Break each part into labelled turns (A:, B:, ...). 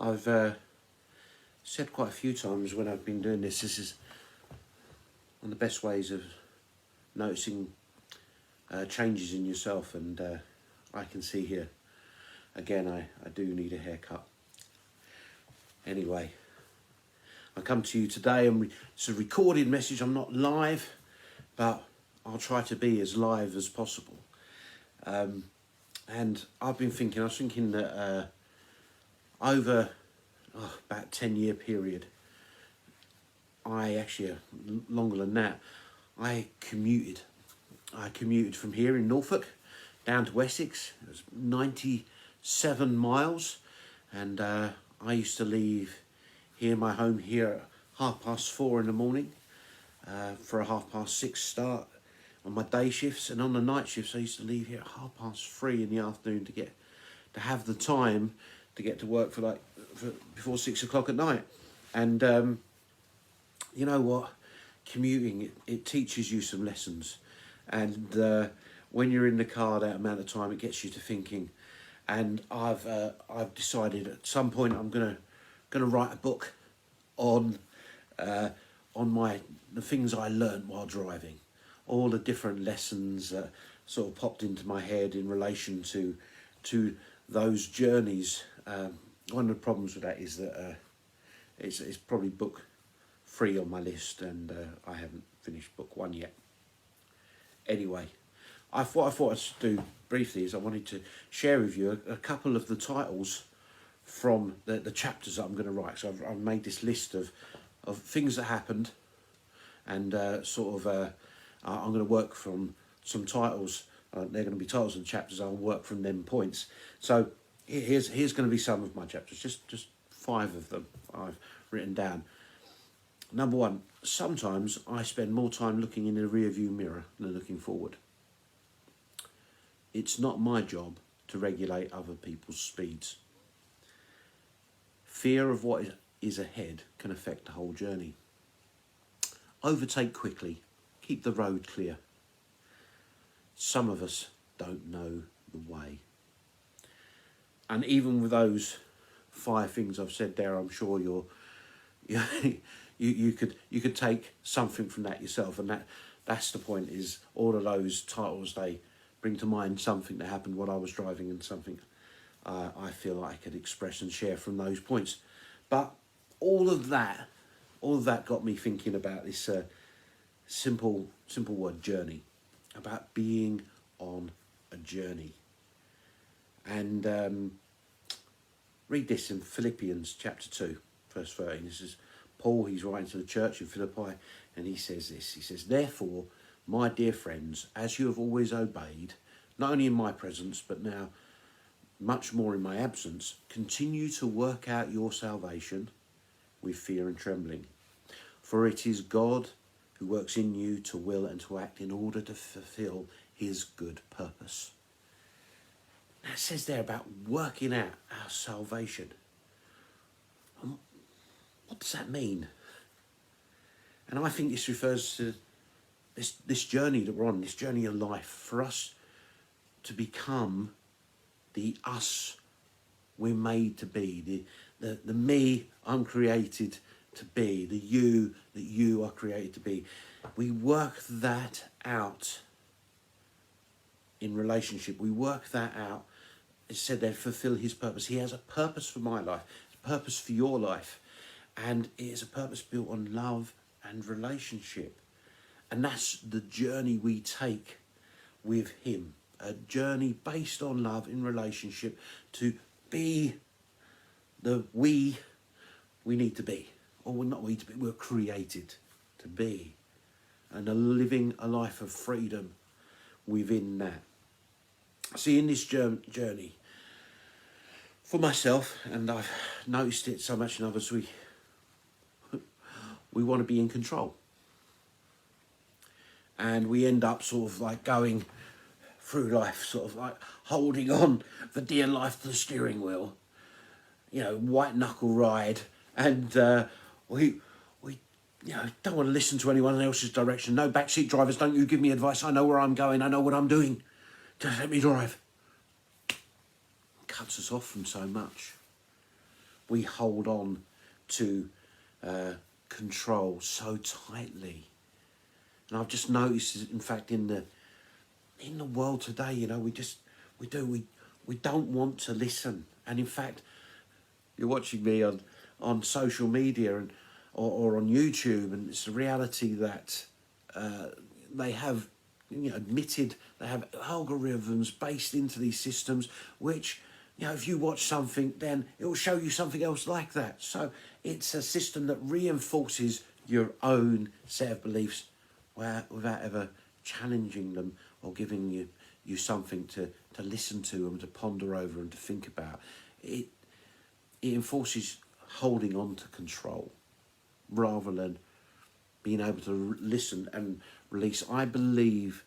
A: I've said quite a few times when I've been doing this is one of the best ways of noticing changes in yourself, and I can see here, again, I do need a haircut. Anyway, I come to you today, and it's a recorded message. I'm not live, but I'll try to be as live as possible. And I was thinking that over about 10-year period, longer than that, I commuted from here in Norfolk down to Essex. It was 97 miles, and I used to leave here, my home here, at 4:30 in the morning for a 6:30 start on my day shifts, and on the night shifts I used to leave here at 3:30 in the afternoon to have the time to get to work for before 6 o'clock at night. And you know what, commuting, it teaches you some lessons, and when you're in the car that amount of time, it gets you to thinking. And I've decided at some point I'm gonna write a book on the things I learned while driving, all the different lessons that sort of popped into my head in relation to those journeys. One of the problems with that is that it's probably book 3 on my list, and I haven't finished book 1 yet. Anyway, what I thought I'd do briefly is I wanted to share with you a couple of the titles from the chapters that I'm going to write. So I've made this list of things that happened, and I'm going to work from some titles. They're going to be titles of the chapters. I'll work from them points. So here's going to be some of my chapters, just 5 of them I've written down. Number 1, sometimes I spend more time looking in the rearview mirror than looking forward. It's not my job to regulate other people's speeds. Fear of what is ahead can affect the whole journey. Overtake quickly, keep the road clear. Some of us don't know the way. And even with those 5 things I've said there, I'm sure you could take something from that yourself, and that's the point. Is all of those titles, they bring to mind something that happened while I was driving, and something I feel like I could express and share from those points. But all of that got me thinking about this simple word, journey, about being on a journey. And read this in Philippians chapter 2, verse 13. This is Paul. He's writing to the church in Philippi, and he says this. He says, "Therefore, my dear friends, as you have always obeyed, not only in my presence, but now much more in my absence, continue to work out your salvation with fear and trembling. For it is God who works in you to will and to act in order to fulfill his good purpose." Now it says there about working out our salvation. What does that mean? And I think this refers to this journey that we're on, this journey of life, for us to become the us we're made to be, the me I'm created to be, the you that you are created to be. We work that out in relationship. We work that out. It said there, fulfill his purpose. He has a purpose for my life, a purpose for your life, and it is a purpose built on love and relationship. And that's the journey we take with him, a journey based on love in relationship, to be the we need to be, or we're not we to be, we're created to be, and living a life of freedom within that. See, in this journey, for myself, and I've noticed it so much in others, we want to be in control. And we end up sort of like going through life, sort of like holding on for dear life to the steering wheel, white knuckle ride, and we don't want to listen to anyone else's direction. No backseat drivers, don't you give me advice. I know where I'm going. I know what I'm doing. Just let me drive. Cuts us off from so much. we hold on to control so tightly. And I've just noticed, in fact, in the world today, you know, we don't want to listen. And in fact, you're watching me on social media and or on YouTube, and it's the reality that they have, you know, admitted they have algorithms based into these systems, which, you know, if you watch something, then it will show you something else like that. So it's a system that reinforces your own set of beliefs without ever challenging them or giving you something to listen to and to ponder over and to think about. It enforces holding on to control rather than being able to listen and release. I believe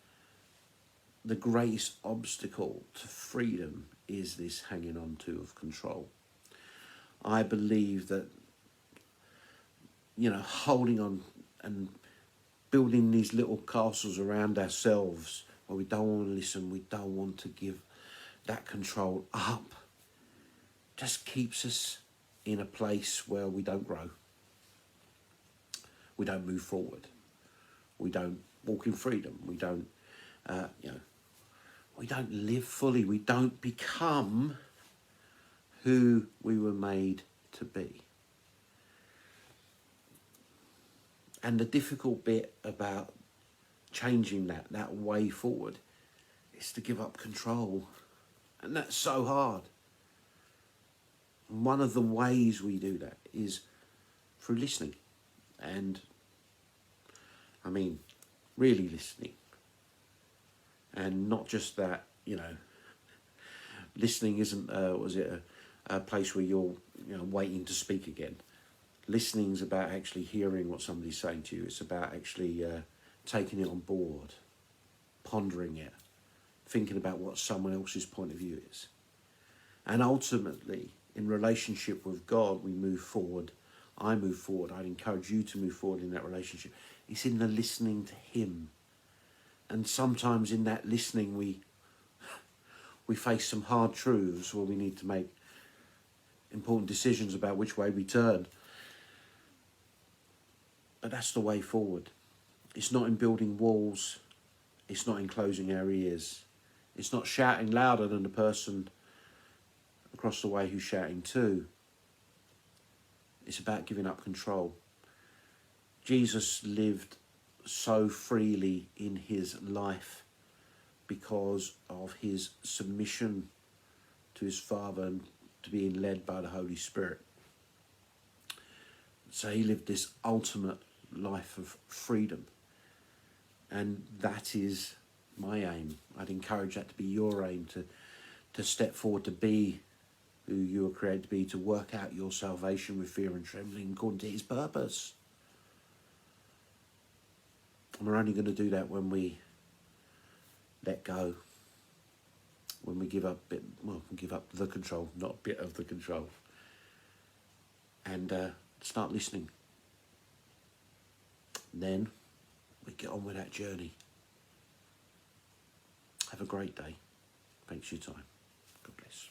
A: the greatest obstacle to freedom is this hanging on to of control. I believe that, you know, holding on and building these little castles around ourselves where we don't want to listen, we don't want to give that control up, just keeps us in a place where we don't grow. We don't move forward. We don't walk in freedom. We don't, we don't live fully. We don't become who we were made to be. And the difficult bit about changing that way forward is to give up control. And that's so hard. And one of the ways we do that is through listening. And, I mean, really listening. And not just that, you know, listening isn't, a place where you're, you know, waiting to speak again. Listening's about actually hearing what somebody's saying to you. It's about actually taking it on board, pondering it, thinking about what someone else's point of view is. And ultimately, in relationship with God, we move forward. I move forward. I'd encourage you to move forward in that relationship. It's in the listening to Him. And sometimes in that listening, we face some hard truths where we need to make important decisions about which way we turn. But that's the way forward. It's not in building walls. It's not in closing our ears. It's not shouting louder than the person across the way who's shouting too. It's about giving up control. Jesus lived so freely in his life because of his submission to his Father and to being led by the Holy Spirit. So he lived this ultimate life of freedom. And that is my aim. I'd encourage that to be your aim, to step forward, to be who you were created to be, to work out your salvation with fear and trembling according to his purpose. And we're only going to do that when we let go, when we give up give up the control, not a bit of the control, and start listening. Then we get on with that journey. Have a great day. Thanks for your time. God bless.